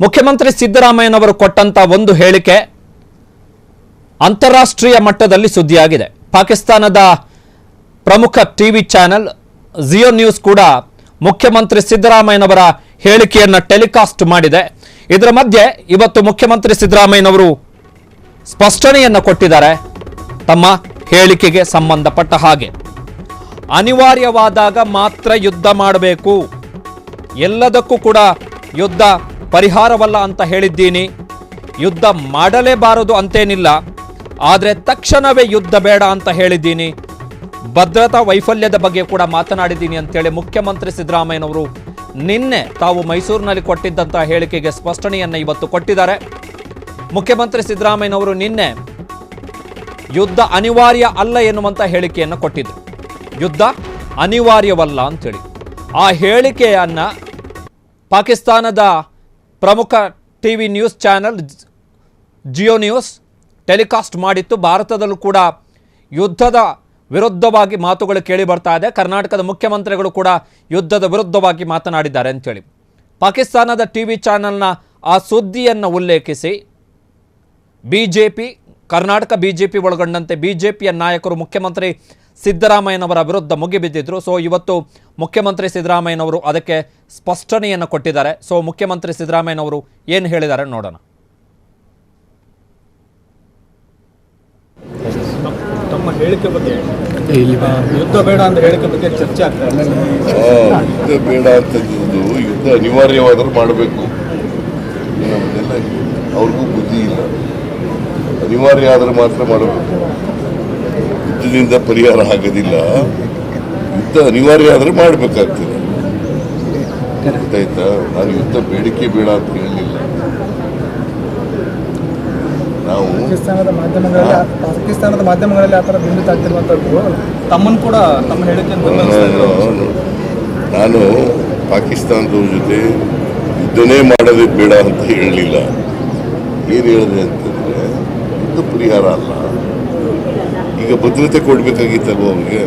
ಮುಖ್ಯಮಂತ್ರಿ ಸಿದ್ದರಾಮಯ್ಯನವರು ಕೊಟ್ಟಂತ ಒಂದು ಹೇಳಿಕೆ ಅಂತಾರಾಷ್ಟ್ರೀಯ ಮಟ್ಟದಲ್ಲಿ ಸುದ್ದಿಯಾಗಿದೆ. ಪಾಕಿಸ್ತಾನದ ಪ್ರಮುಖ ಟಿವಿ ಚಾನೆಲ್ ಜಿಯೋ ನ್ಯೂಸ್ ಕೂಡ ಮುಖ್ಯಮಂತ್ರಿ ಸಿದ್ದರಾಮಯ್ಯನವರ ಹೇಳಿಕೆಯನ್ನು ಟೆಲಿಕಾಸ್ಟ್ ಮಾಡಿದೆ. ಇದರ ಮಧ್ಯೆ ಇವತ್ತು ಮುಖ್ಯಮಂತ್ರಿ ಸಿದ್ದರಾಮಯ್ಯನವರು ಸ್ಪಷ್ಟನೆಯನ್ನು ಕೊಟ್ಟಿದ್ದಾರೆ. ತಮ್ಮ ಹೇಳಿಕೆಗೆ ಸಂಬಂಧಪಟ್ಟ ಹಾಗೆ ಅನಿವಾರ್ಯವಾದಾಗ ಮಾತ್ರ ಯುದ್ಧ ಮಾಡಬೇಕು, ಎಲ್ಲದಕ್ಕೂ ಕೂಡ ಯುದ್ಧ ಪರಿಹಾರವಲ್ಲ ಅಂತ ಹೇಳಿದ್ದೀನಿ. ಯುದ್ಧ ಮಾಡಲೇಬಾರದು ಅಂತೇನಿಲ್ಲ, ಆದರೆ ತಕ್ಷಣವೇ ಯುದ್ಧ ಬೇಡ ಅಂತ ಹೇಳಿದ್ದೀನಿ. ಭದ್ರತಾ ವೈಫಲ್ಯದ ಬಗ್ಗೆ ಕೂಡ ಮಾತನಾಡಿದ್ದೀನಿ ಅಂತೇಳಿ ಮುಖ್ಯಮಂತ್ರಿ ಸಿದ್ದರಾಮಯ್ಯನವರು ನಿನ್ನೆ ತಾವು ಮೈಸೂರಿನಲ್ಲಿ ಕೊಟ್ಟಿದ್ದಂತಹ ಹೇಳಿಕೆಗೆ ಸ್ಪಷ್ಟನೆಯನ್ನು ಇವತ್ತು ಕೊಟ್ಟಿದ್ದಾರೆ. ಮುಖ್ಯಮಂತ್ರಿ ಸಿದ್ದರಾಮಯ್ಯನವರು ನಿನ್ನೆ ಯುದ್ಧ ಅನಿವಾರ್ಯ ಅಲ್ಲ ಎನ್ನುವಂಥ ಹೇಳಿಕೆಯನ್ನು ಕೊಟ್ಟಿದ್ರು. ಯುದ್ಧ ಅನಿವಾರ್ಯವಲ್ಲ ಅಂತೇಳಿ ಆ ಹೇಳಿಕೆಯನ್ನು ಪಾಕಿಸ್ತಾನದ ಪ್ರಮುಖ TV news channel Jio news telecast ಮಾಡಿತ್ತು. ಭಾರತದಲ್ಲೂ ಕೂಡ ಯುದ್ಧದ ವಿರುದ್ಧವಾಗಿ ಮಾತುಗಳು ಕೇಳಿ ಬರ್ತಾ ಇದೆ. ಕರ್ನಾಟಕದ ಮುಖ್ಯಮಂತ್ರಿಗಳು ಕೂಡ ಯುದ್ಧದ ವಿರುದ್ಧವಾಗಿ ಮಾತನಾಡಿದ್ದಾರೆ ಅಂತೇಳಿ ಪಾಕಿಸ್ತಾನದ ಟಿವಿ ಚಾನೆಲ್ನ ಆ ಸುದ್ದಿಯನ್ನು ಉಲ್ಲೇಖಿಸಿ ಬಿಜೆಪಿ, ಕರ್ನಾಟಕ ಬಿಜೆಪಿ ಒಳಗೊಂಡಂತೆ ಬಿಜೆಪಿಯ ನಾಯಕರು ಮುಖ್ಯಮಂತ್ರಿ ಸಿದ್ದರಾಮಯ್ಯನವರ ವಿರುದ್ಧ ಮುಗಿಬಿದ್ದಿದ್ರು. ಸೊ ಇವತ್ತು ಮುಖ್ಯಮಂತ್ರಿ ಸಿದ್ದರಾಮಯ್ಯನವರು ಅದಕ್ಕೆ ಸ್ಪಷ್ಟನೆಯನ್ನು ಕೊಟ್ಟಿದ್ದಾರೆ. ಸೊ ಮುಖ್ಯಮಂತ್ರಿ ಸಿದ್ದರಾಮಯ್ಯನವರು ಏನು ಹೇಳಿದ್ದಾರೆ ನೋಡೋಣ. ತಮ್ಮ ಹೇಳಿಕೆ ಬಗ್ಗೆ ಯುದ್ಧ ಬೇಡ ಅಂತ ಹೇಳಿಕೆ ಬಗ್ಗೆ ಚರ್ಚೆ ಆಗ್ತಾ ಇದೆ. ಯುದ್ಧ ಬೇಡ ಅಂತದ್ದು ಯುದ್ಧ ಅನಿವಾರ್ಯವಾದರೂ ಮಾಡಬೇಕು. ಅವ್ರಿಗೂ ಬುದ್ಧಿ ಇಲ್ಲ. ಅನಿವಾರ್ಯ ಆದ್ರೆ ಮಾತ್ರ ಮಾಡಬೇಕು. ಯುದ್ಧದಿಂದ ಪರಿಹಾರ ಆಗೋದಿಲ್ಲ. ಯುದ್ಧ ಅನಿವಾರ್ಯ ಆದರೆ ಮಾಡಬೇಕಾಗ್ತದೆ. ಗೊತ್ತಾಯ್ತಾ? ನಾನು ಯುದ್ಧ ಬೇಡಿಕೆ ಬೇಡ ಅಂತ ಹೇಳಲಿಲ್ಲ. ನಾವು ಪಾಕಿಸ್ತಾನದ ಮಾಧ್ಯಮಗಳಲ್ಲಿ ಆ ಥರ ಬಿಂಬಿತ ಆಗ್ತಿರುವಂಥದ್ದು ತಮ್ಮನ್ನು ಕೂಡ ತಮ್ಮ ಹೇಳಿಕೆ ನಾನು ಪಾಕಿಸ್ತಾನದವ್ರ ಜೊತೆ ಯುದ್ಧನೇ ಮಾಡೋದೇ ಬೇಡ ಅಂತ ಹೇಳಲಿಲ್ಲ. ಏನು ಹೇಳಿದೆ ಅಂತಂದರೆ ಯುದ್ಧ ಪರಿಹಾರ ಅಲ್ಲ. ಈಗ ಭದ್ರತೆ ಕೊಡಬೇಕಾಗಿತ್ತಲ್ವ ಅವ್ರಿಗೆ.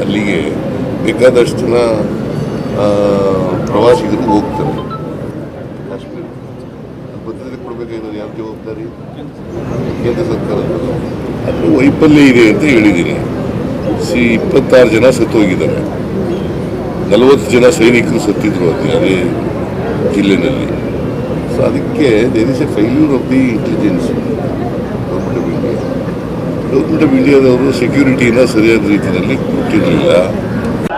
ಅಲ್ಲಿಗೆ ಬೇಕಾದಷ್ಟು ಜನ ಪ್ರವಾಸಿಗರು ಹೋಗ್ತಾರೆ. ಕಾಶ್ಮೀರ ಭದ್ರತೆ ಕೊಡಬೇಕಾಗಿರೋದು ಯಾವ ಜವಾಬ್ದಾರಿ? ಕೇಂದ್ರ ಸರ್ಕಾರ. ಅದು ವೈಫಲ್ಯ ಇದೆ ಅಂತ ಹೇಳಿದ್ದೀನಿ. 26 ಜನ ಸತ್ತೋಗಿದ್ದಾರೆ. 40 ಜನ ಸೈನಿಕರು ಸತ್ತಿದ್ರು ಅದೇ ಜಿಲ್ಲೆನಲ್ಲಿ. ಸೊ ಅದಕ್ಕೆ there is a failure of the intelligence. Government of ಇಂಡಿಯಾದವರು ಸೆಕ್ಯೂರಿಟಿನ ಸರಿಯಾದ ರೀತಿಯಲ್ಲಿ ಕೊಟ್ಟಿರಲಿಲ್ಲ.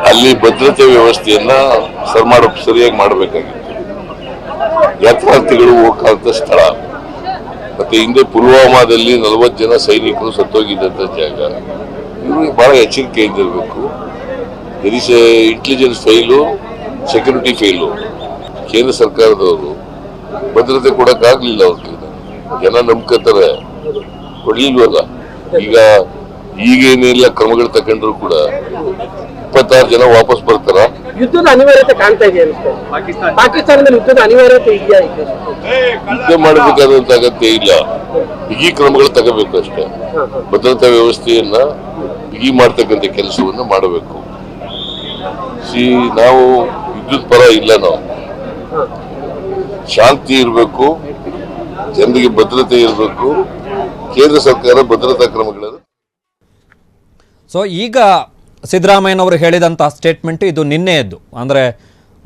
ಅಲ್ಲಿ ಭದ್ರತೆ ವ್ಯವಸ್ಥೆಯನ್ನ ಸರಿಯಾಗಿ ಮಾಡಬೇಕಾಗಿತ್ತು. ಯಾತ್ರಾರ್ಥಿಗಳು ಹೋಗಂತ ಸ್ಥಳ. ಮತ್ತೆ ಹಿಂದೆ ಪುಲ್ವಾಮಾದಲ್ಲಿ 40 ಜನ ಸೈನಿಕರು ಸತ್ತೋಗಿದ್ದಂಥ ಜಾಗ. ಇವರು ಬಹಳ ಎಚ್ಚರಿಕೆಯಿಂದಿರಬೇಕು. There is a intelligence file, security file. ಕೇಂದ್ರ ಸರ್ಕಾರದವರು ಭದ್ರತೆ ಕೊಡಕ್ಕಾಗ್ಲಿಲ್ಲ. ಅವ್ರಿಗೆ ಜನ ನಂಬ್ಕೊತಾರೆ, ಕೊಡ್ಲಿಲ್ವಲ್ಲ. ಈಗೇನೆಲ್ಲ ಕ್ರಮಗಳು ತಗೊಂಡ್ರು ಕೂಡ 26 ಜನ ವಾಪಸ್ ಬರ್ತಾರ. ಯುದ್ಧದ ಅನಿವಾರ್ಯತೆ ಕಾಣ್ತಾ ಇದೆ. ಪಾಕಿಸ್ತಾನದಲ್ಲಿ ಯುದ್ಧದ ಅನಿವಾರ್ಯತೆ ಇದೆಯಾ? ಯುದ್ಧ ಮಾಡಬೇಕಾದಂತ ಅಗತ್ಯ ಇಲ್ಲ. ಬಿಗಿ ಕ್ರಮಗಳು ತಗೋಬೇಕು ಅಷ್ಟೇ. ಭದ್ರತಾ ವ್ಯವಸ್ಥೆಯನ್ನ ಬಿಗಿ ಮಾಡ್ತಕ್ಕಂಥ ಕೆಲಸವನ್ನು ಮಾಡಬೇಕು. ನಾವು ಯುದ್ಧದ ಪರ ಇಲ್ಲ. ನಾವು ಶಾಂತಿ ಇರಬೇಕು, ಜನರಿಗೆ ಭದ್ರತೆ ಇರಬೇಕು. ಕೇಂದ್ರ ಸರ್ಕಾರ ಭದ್ರತಾ ಕ್ರಮಗಳನ್ನು. ಸೊ ಈಗ ಸಿದ್ದರಾಮಯ್ಯನವರು ಹೇಳಿದಂತಹ ಸ್ಟೇಟ್ಮೆಂಟ್ ಇದು ನಿನ್ನೆಯದ್ದು. ಅಂದರೆ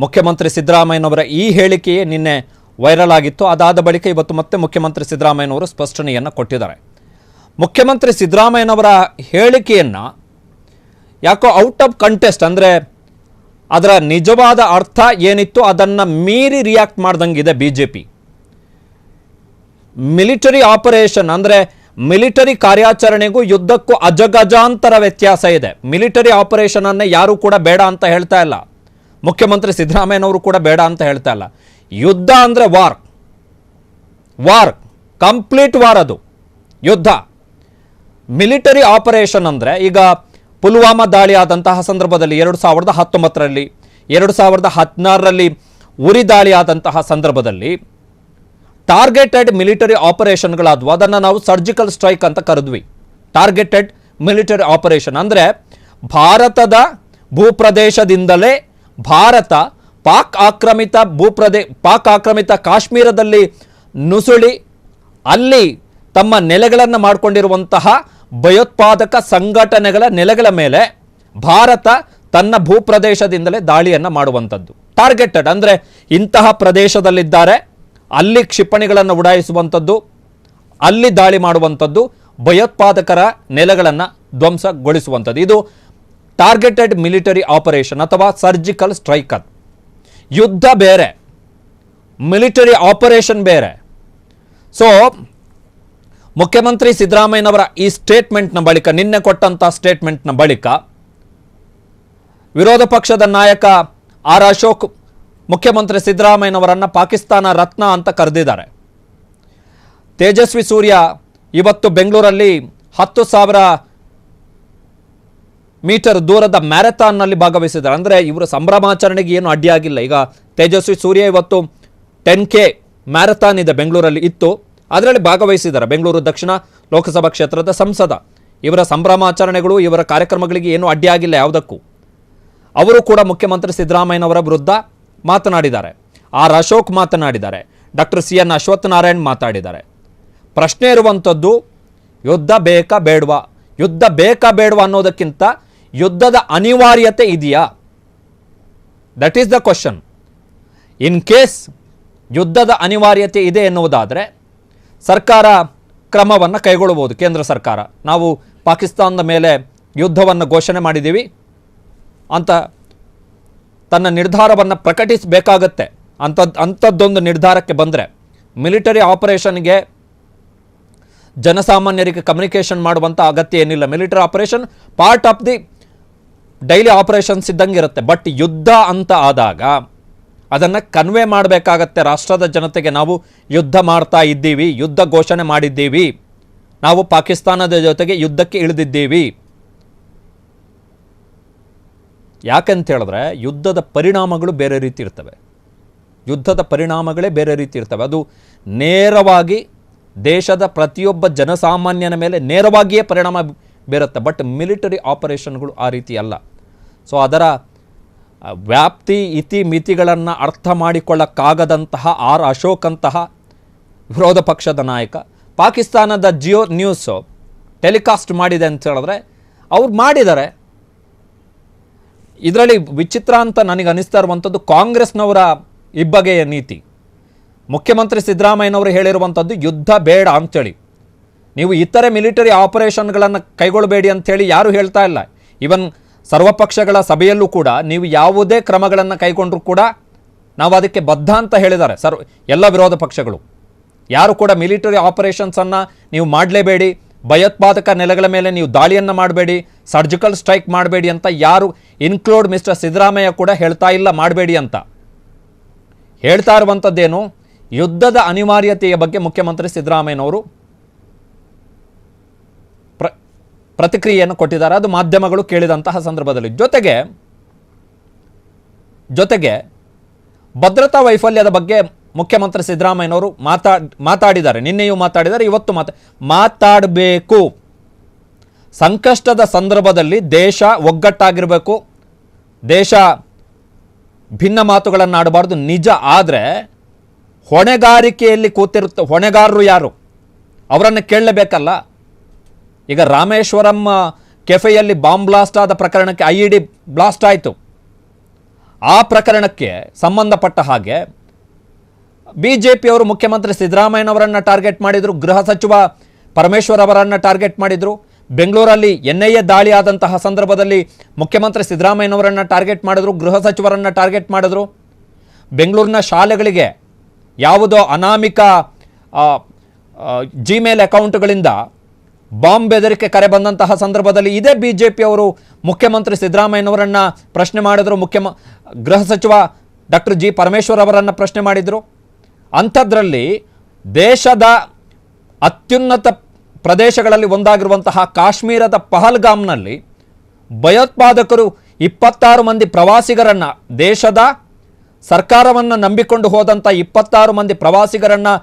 ಮುಖ್ಯಮಂತ್ರಿ ಸಿದ್ದರಾಮಯ್ಯನವರ ಈ ಹೇಳಿಕೆಯೇ ನಿನ್ನೆ ವೈರಲ್ ಆಗಿತ್ತು. ಅದಾದ ಬಳಿಕ ಇವತ್ತು ಮತ್ತೆ ಮುಖ್ಯಮಂತ್ರಿ ಸಿದ್ದರಾಮಯ್ಯನವರು ಸ್ಪಷ್ಟನೆಯನ್ನು ಕೊಟ್ಟಿದ್ದಾರೆ. ಮುಖ್ಯಮಂತ್ರಿ ಸಿದ್ದರಾಮಯ್ಯನವರ ಹೇಳಿಕೆಯನ್ನು ಯಾಕೋ ಔಟ್ ಆಫ್ ಕಂಟೆಸ್ಟ್, ಅಂದರೆ ಅದರ ನಿಜವಾದ ಅರ್ಥ ಏನಿತ್ತು ಅದನ್ನು ಮೀರಿ ರಿಯಾಕ್ಟ್ ಮಾಡ್ದಂಗಿದೆ ಬಿಜೆಪಿ. ಮಿಲಿಟರಿ ಆಪರೇಷನ್ ಅಂದರೆ ಮಿಲಿಟರಿ ಕಾರ್ಯಾಚರಣೆಗೂ ಯುದ್ಧಕ್ಕೂ ಅಜಗಜಾಂತರ ವ್ಯತ್ಯಾಸ ಇದೆ. ಮಿಲಿಟರಿ ಆಪರೇಷನ್ ಅನ್ನೇ ಯಾರೂ ಕೂಡ ಬೇಡ ಅಂತ ಹೇಳ್ತಾ ಇಲ್ಲ. ಮುಖ್ಯಮಂತ್ರಿ ಸಿದ್ದರಾಮಯ್ಯನವರು ಕೂಡ ಬೇಡ ಅಂತ ಹೇಳ್ತಾ ಇಲ್ಲ. ಯುದ್ಧ ಅಂದರೆ ವಾರ್, ಕಂಪ್ಲೀಟ್ ವಾರ್. ಅದು ಯುದ್ಧ. ಮಿಲಿಟರಿ ಆಪರೇಷನ್ ಅಂದರೆ ಈಗ ಪುಲ್ವಾಮಾ ದಾಳಿ ಆದಂತಹ ಸಂದರ್ಭದಲ್ಲಿ 2019ರಲ್ಲಿ, 2016ರಲ್ಲಿ ಉರಿ ದಾಳಿ ಆದಂತಹ ಸಂದರ್ಭದಲ್ಲಿ ಟಾರ್ಗೆಟೆಡ್ ಮಿಲಿಟರಿ ಆಪರೇಷನ್ಗಳಾದವು. ಅದನ್ನು ನಾವು ಸರ್ಜಿಕಲ್ ಸ್ಟ್ರೈಕ್ ಅಂತ ಕರೆದ್ವಿ. ಟಾರ್ಗೆಟೆಡ್ ಮಿಲಿಟರಿ ಆಪರೇಷನ್ ಅಂದರೆ ಭಾರತದ ಭೂಪ್ರದೇಶದಿಂದಲೇ ಭಾರತ ಪಾಕ್ ಆಕ್ರಮಿತ ಕಾಶ್ಮೀರದಲ್ಲಿ ನುಸುಳಿ ಅಲ್ಲಿ ತಮ್ಮ ನೆಲೆಗಳನ್ನು ಮಾಡಿಕೊಂಡಿರುವಂತಹ ಭಯೋತ್ಪಾದಕ ಸಂಘಟನೆಗಳ ನೆಲೆಗಳ ಮೇಲೆ ಭಾರತ ತನ್ನ ಭೂಪ್ರದೇಶದಿಂದಲೇ ದಾಳಿಯನ್ನು ಮಾಡುವಂಥದ್ದು. ಟಾರ್ಗೆಟೆಡ್ ಅಂದರೆ ಇಂತಹ ಪ್ರದೇಶದಲ್ಲಿದ್ದಾರೆ, ಅಲ್ಲಿ ಕ್ಷಿಪಣಿಗಳನ್ನು ಉಡಾಯಿಸುವಂಥದ್ದು, ಅಲ್ಲಿ ದಾಳಿ ಮಾಡುವಂಥದ್ದು, ಭಯೋತ್ಪಾದಕರ ನೆಲೆಗಳನ್ನು ಧ್ವಂಸಗೊಳಿಸುವಂಥದ್ದು. ಇದು ಟಾರ್ಗೆಟೆಡ್ ಮಿಲಿಟರಿ ಆಪರೇಷನ್ ಅಥವಾ ಸರ್ಜಿಕಲ್ ಸ್ಟ್ರೈಕ್. ಯುದ್ಧ ಬೇರೆ, ಮಿಲಿಟರಿ ಆಪರೇಷನ್ ಬೇರೆ. ಸೊ ಮುಖ್ಯಮಂತ್ರಿ ಸಿದ್ದರಾಮಯ್ಯನವರ ಈ ಸ್ಟೇಟ್ಮೆಂಟ್ನ ಬಳಿಕ, ನಿನ್ನೆ ಕೊಟ್ಟಂಥ ಸ್ಟೇಟ್ಮೆಂಟ್ನ ಬಳಿಕ ವಿರೋಧ ಪಕ್ಷದ ನಾಯಕ ಆರ್ ಅಶೋಕ್ ಮುಖ್ಯಮಂತ್ರಿ ಸಿದ್ದರಾಮಯ್ಯನವರನ್ನು ಪಾಕಿಸ್ತಾನ ರತ್ನ ಅಂತ ಕರೆದಿದ್ದಾರೆ. ತೇಜಸ್ವಿ ಸೂರ್ಯ ಇವತ್ತು ಬೆಂಗಳೂರಲ್ಲಿ 10,000 ಮೀಟರ್ ದೂರದ ಮ್ಯಾರಥಾನ್ನಲ್ಲಿ ಭಾಗವಹಿಸಿದ್ದಾರೆ. ಅಂದರೆ ಇವರು ಸಂಭ್ರಮಾಚರಣೆಗೆ ಏನು ಅಡ್ಡಿಯಾಗಿಲ್ಲ. ಈಗ ತೇಜಸ್ವಿ ಸೂರ್ಯ ಇವತ್ತು 10K ಮ್ಯಾರಥಾನ್ ಇದೆ ಬೆಂಗಳೂರಲ್ಲಿ ಇತ್ತು, ಅದರಲ್ಲಿ ಭಾಗವಹಿಸಿದ್ದಾರೆ. ಬೆಂಗಳೂರು ದಕ್ಷಿಣ ಲೋಕಸಭಾ ಕ್ಷೇತ್ರದ ಸಂಸದ. ಇವರ ಸಂಭ್ರಮಾಚರಣೆಗಳು, ಇವರ ಕಾರ್ಯಕ್ರಮಗಳಿಗೆ ಏನು ಅಡ್ಡಿಯಾಗಿಲ್ಲ ಯಾವುದಕ್ಕೂ. ಅವರು ಕೂಡ ಮುಖ್ಯಮಂತ್ರಿ ಸಿದ್ದರಾಮಯ್ಯನವರ ವಿರುದ್ಧ ಮಾತನಾಡಿದ್ದಾರೆ. ಆರ್ ಅಶೋಕ್ ಮಾತನಾಡಿದ್ದಾರೆ, ಡಾಕ್ಟರ್ CN ಅಶ್ವತ್ಥನಾರಾಯಣ್ ಮಾತಾಡಿದ್ದಾರೆ. ಪ್ರಶ್ನೆ ಇರುವಂಥದ್ದು ಯುದ್ಧ ಬೇಕಾ ಬೇಡವಾ? ಯುದ್ಧ ಬೇಕಾ ಬೇಡವಾ ಅನ್ನೋದಕ್ಕಿಂತ ಯುದ್ಧದ ಅನಿವಾರ್ಯತೆ ಇದೆಯಾ? That is the question. In case ಯುದ್ಧದ ಅನಿವಾರ್ಯತೆ ಇದೆ ಎನ್ನುವುದಾದರೆ ಸರ್ಕಾರ ಕ್ರಮವನ್ನು ಕೈಗೊಳ್ಳಬಹುದು. ಕೇಂದ್ರ ಸರ್ಕಾರ ನಾವು ಪಾಕಿಸ್ತಾನದ ಮೇಲೆ ಯುದ್ಧವನ್ನು ಘೋಷಣೆ ಮಾಡಿದ್ದೀವಿ ಅಂತ ತನ್ನ ನಿರ್ಧಾರವನ್ನು ಪ್ರಕಟಿಸಬೇಕಾಗತ್ತೆ. ಅಂಥದ್ದೊಂದು ನಿರ್ಧಾರಕ್ಕೆ ಬಂದರೆ ಮಿಲಿಟರಿ ಆಪರೇಷನ್ಗೆ ಜನಸಾಮಾನ್ಯರಿಗೆ ಕಮ್ಯುನಿಕೇಷನ್ ಮಾಡುವಂಥ ಅಗತ್ಯ ಏನಿಲ್ಲ. Military operation part of the daily operations ಇದ್ದಂಗೆ ಇರುತ್ತೆ. ಬಟ್ ಯುದ್ಧ ಅಂತ ಆದಾಗ ಅದನ್ನು ಕನ್ವೆ ಮಾಡಬೇಕಾಗತ್ತೆ ರಾಷ್ಟ್ರದ ಜನತೆಗೆ. ನಾವು ಯುದ್ಧ ಮಾಡ್ತಾ ಇದ್ದೀವಿ, ಯುದ್ಧ ಘೋಷಣೆ ಮಾಡಿದ್ದೀವಿ, ನಾವು ಪಾಕಿಸ್ತಾನದ ಜೊತೆಗೆ ಯುದ್ಧಕ್ಕೆ ಇಳಿದಿದ್ದೀವಿ. ಯಾಕಂತ ಹೇಳಿದ್ರೆ ಯುದ್ಧದ ಪರಿಣಾಮಗಳು ಬೇರೆ ರೀತಿ ಇರ್ತವೆ. ಯುದ್ಧದ ಪರಿಣಾಮಗಳೇ ಬೇರೆ ರೀತಿ ಇರ್ತವೆ. ಅದು ನೇರವಾಗಿ ದೇಶದ ಪ್ರತಿಯೊಬ್ಬ ಜನಸಾಮಾನ್ಯನ ಮೇಲೆ ನೇರವಾಗಿಯೇ ಪರಿಣಾಮ ಬೀರುತ್ತೆ. ಬಟ್ ಮಿಲಿಟರಿ ಆಪರೇಷನ್ಗಳು ಆ ರೀತಿ ಅಲ್ಲ. ಸೊ ಅದರ ವ್ಯಾಪ್ತಿ ಇತಿ ಮಿತಿಗಳನ್ನು ಅರ್ಥ ಮಾಡಿಕೊಳ್ಳಕ್ಕಾಗದಂತಹ ಆರ್ ಅಶೋಕ್ ಅಂತಹ ವಿರೋಧ ಪಕ್ಷದ ನಾಯಕ ಪಾಕಿಸ್ತಾನದ ಜಿಯೋ ನ್ಯೂಸ್ ಟೆಲಿಕಾಸ್ಟ್ ಮಾಡಿದೆ ಅಂತ ಹೇಳಿದ್ರೆ ಅವ್ರು ಮಾಡಿದ್ದಾರೆ. ಇದರಲ್ಲಿ ವಿಚಿತ್ರ ಅಂತ ನನಗೆ ಅನಿಸ್ತಾ ಇರುವಂಥದ್ದು ಕಾಂಗ್ರೆಸ್ನವರ ಇಬ್ಬಗೆಯ ನೀತಿ. ಮುಖ್ಯಮಂತ್ರಿ ಸಿದ್ದರಾಮಯ್ಯನವರು ಹೇಳಿರುವಂಥದ್ದು ಯುದ್ಧ ಬೇಡ ಅಂಥೇಳಿ. ನೀವು ಇತರೆ ಮಿಲಿಟರಿ ಆಪರೇಷನ್ಗಳನ್ನು ಕೈಗೊಳ್ಳಬೇಡಿ ಅಂಥೇಳಿ ಯಾರೂ ಹೇಳ್ತಾ ಇಲ್ಲ. ಈವನ್ ಸರ್ವಪಕ್ಷಗಳ ಸಭೆಯಲ್ಲೂ ಕೂಡ ನೀವು ಯಾವುದೇ ಕ್ರಮಗಳನ್ನು ಕೈಗೊಂಡ್ರೂ ಕೂಡ ನಾವು ಅದಕ್ಕೆ ಬದ್ಧ ಅಂತ ಹೇಳಿದ್ದಾರೆ ಎಲ್ಲ ವಿರೋಧ ಪಕ್ಷಗಳು. ಯಾರು ಕೂಡ ಮಿಲಿಟರಿ ಆಪರೇಷನ್ಸನ್ನು ನೀವು ಮಾಡಲೇಬೇಡಿ, ಭಯೋತ್ಪಾದಕ ನೆಲೆಗಳ ಮೇಲೆ ನೀವು ದಾಳಿಯನ್ನು ಮಾಡಬೇಡಿ, ಸರ್ಜಿಕಲ್ ಸ್ಟ್ರೈಕ್ ಮಾಡಬೇಡಿ ಅಂತ ಯಾರು ಇನ್ಕ್ಲೂಡ್ ಮಿಸ್ಟರ್ ಸಿದ್ದರಾಮಯ್ಯ ಕೂಡ ಹೇಳ್ತಾ ಇಲ್ಲ ಮಾಡಬೇಡಿ ಅಂತ. ಹೇಳ್ತಾ ಇರುವಂಥದ್ದೇನು, ಯುದ್ಧದ ಅನಿವಾರ್ಯತೆಯ ಬಗ್ಗೆ ಮುಖ್ಯಮಂತ್ರಿ ಸಿದ್ದರಾಮಯ್ಯನವರು ಪ್ರತಿಕ್ರಿಯೆಯನ್ನು ಕೊಟ್ಟಿದ್ದಾರೆ. ಅದು ಮಾಧ್ಯಮಗಳು ಕೇಳಿದಂತಹ ಸಂದರ್ಭದಲ್ಲಿ. ಜೊತೆಗೆ ಭದ್ರತಾ ವೈಫಲ್ಯದ ಬಗ್ಗೆ ಮುಖ್ಯಮಂತ್ರಿ ಸಿದ್ದರಾಮಯ್ಯನವರು ಮಾತಾಡಿದ್ದಾರೆ. ನಿನ್ನೆಯೂ ಮಾತಾಡಿದ್ದಾರೆ, ಇವತ್ತು ಮಾತಾಡಬೇಕು. ಸಂಕಷ್ಟದ ಸಂದರ್ಭದಲ್ಲಿ ದೇಶ ಒಗ್ಗಟ್ಟಾಗಿರಬೇಕು, ದೇಶ ಭಿನ್ನ ಮಾತುಗಳನ್ನು ಆಡಬಾರ್ದು ನಿಜ. ಆದರೆ ಹೊಣೆಗಾರಿಕೆಯಲ್ಲಿ ಹೊಣೆಗಾರರು ಯಾರು ಅವರನ್ನು ಕೇಳಲೇಬೇಕಲ್ಲ. ಈಗ ರಾಮೇಶ್ವರಂ ಕೆಫೆಯಲ್ಲಿ ಬಾಂಬ್ ಬ್ಲಾಸ್ಟ್ ಆದ ಪ್ರಕರಣಕ್ಕೆ IED ಬ್ಲಾಸ್ಟ್ ಆಯಿತು. ಆ ಪ್ರಕರಣಕ್ಕೆ ಸಂಬಂಧಪಟ್ಟ ಹಾಗೆ BJPಯವರು ಮುಖ್ಯಮಂತ್ರಿ ಸಿದ್ದರಾಮಯ್ಯನವರನ್ನು ಟಾರ್ಗೆಟ್ ಮಾಡಿದರು, ಗೃಹ ಸಚಿವ ಪರಮೇಶ್ವರ್ ಅವರನ್ನು ಟಾರ್ಗೆಟ್ ಮಾಡಿದರು. ಬೆಂಗಳೂರಲ್ಲಿ NIA ದಾಳಿ ಆದಂತಹ ಸಂದರ್ಭದಲ್ಲಿ ಮುಖ್ಯಮಂತ್ರಿ ಸಿದ್ದರಾಮಯ್ಯನವರನ್ನು ಟಾರ್ಗೆಟ್ ಮಾಡಿದ್ರು, ಗೃಹ ಸಚಿವರನ್ನು ಟಾರ್ಗೆಟ್ ಮಾಡಿದ್ರು. ಬೆಂಗಳೂರಿನ ಶಾಲೆಗಳಿಗೆ ಯಾವುದೋ ಅನಾಮಿಕ ಜಿಮೇಲ್ ಅಕೌಂಟ್ಗಳಿಂದ ಬಾಂಬ್ ಬೆದರಿಕೆ ಕರೆ ಬಂದಂತಹ ಸಂದರ್ಭದಲ್ಲಿ ಇದೇ BJPಯವರು ಮುಖ್ಯಮಂತ್ರಿ ಸಿದ್ದರಾಮಯ್ಯನವರನ್ನು ಪ್ರಶ್ನೆ ಮಾಡಿದ್ರು, ಗೃಹ ಸಚಿವ ಡಾಕ್ಟರ್ G ಪರಮೇಶ್ವರ್ ಅವರನ್ನು ಪ್ರಶ್ನೆ ಮಾಡಿದರು. ಅಂಥದ್ರಲ್ಲಿ ದೇಶದ ಅತ್ಯುನ್ನತ ಪ್ರದೇಶಗಳಲ್ಲಿ ಒಂದಾಗಿರುವಂತಹ ಕಾಶ್ಮೀರದ ಪಹಲ್ಗಾಮ್ನಲ್ಲಿ ಭಯೋತ್ಪಾದಕರು 26 ಮಂದಿ ಪ್ರವಾಸಿಗರನ್ನು, ದೇಶದ ಸರ್ಕಾರವನ್ನು ನಂಬಿಕೊಂಡು ಹೋದಂಥ 26 ಮಂದಿ ಪ್ರವಾಸಿಗರನ್ನು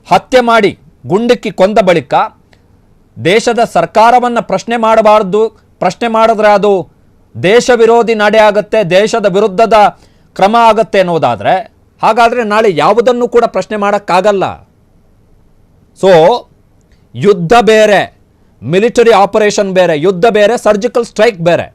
ಹತ್ಯೆ ಮಾಡಿ ಗುಂಡಿಕ್ಕಿ ಕೊಂದ ಬಳಿಕ ದೇಶದ ಸರ್ಕಾರವನ್ನು ಪ್ರಶ್ನೆ ಮಾಡಬಾರ್ದು, ಪ್ರಶ್ನೆ ಮಾಡಿದ್ರೆ ಅದು ದೇಶ ವಿರೋಧಿ ನಡೆ ಆಗುತ್ತೆ, ದೇಶದ ವಿರುದ್ಧದ ಕ್ರಮ ಆಗತ್ತೆ ಅನ್ನೋದಾದರೆ ಹಾಗಾದರೆ ನಾಳೆ ಯಾವುದನ್ನು ಕೂಡ ಪ್ರಶ್ನೆ ಮಾಡೋಕ್ಕಾಗಲ್ಲ. ಸೊ ಯುದ್ಧ ಬೇರೆ, ಮಿಲಿಟರಿ ಆಪರೇಷನ್ ಬೇರೆ, ಯುದ್ಧ ಬೇರೆ, ಸರ್ಜಿಕಲ್ ಸ್ಟ್ರೈಕ್ ಬೇರೆ.